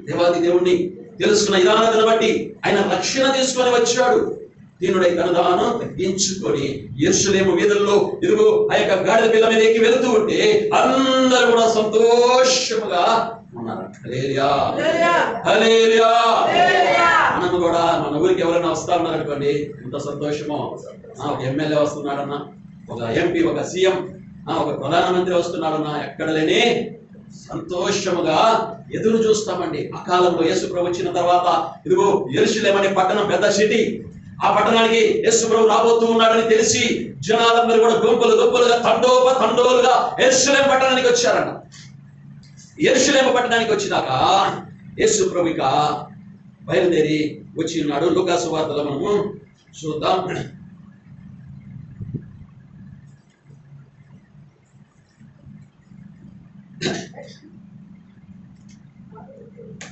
దేవాది దేవుణ్ణి తెలుసుకున్న విధానాన్ని బట్టి ఆయన రక్షణ తీసుకొని వచ్చాడు. దీనుడై తనదాను తగ్గించుకొని యెరూషలేము వీధుల్లో ఇదిగో ఆ యొక్క గాడిద పిల్ల మీద ఎక్కి వెళుతూ ఉంటే అందరూ కూడా సంతోషముగా ఉన్నారు. హల్లెలూయా, హల్లెలూయా. మనం కూడా మన ఊరికి ఎవరైనా వస్తా ఉన్నారు అనుకోండి, ఎంత సంతోషమో. ఒక ఎమ్మెల్యే వస్తున్నాడన్నా, ఒక ఎంపీ, ఒక సీఎం, ఒక ప్రధానమంత్రి వస్తున్నాడన్నా ఎక్కడ లేని సంతోషముగా ఎదురు చూస్తామండి. ఆ కాలంలో యేసు ప్రభు వచ్చిన తర్వాత ఇదిగో యెరూషలేము అనే పట్టణం పెద్ద సిటీ. ఆ పట్టణానికి యేసు ప్రభు రాబోతూ ఉన్నాడని తెలిసి జనాలందరూ కూడా గుంపులు గుంపులుగా తండోలుగా యెరూషలేము పట్టణానికి వచ్చారన్న. యెరూషలేము పట్టణానికి వచ్చినాక యేసు ప్రభు బయలుదేరి వచ్చి ఉన్నాడు. లూకా సువార్తలో మనము చూద్దాం.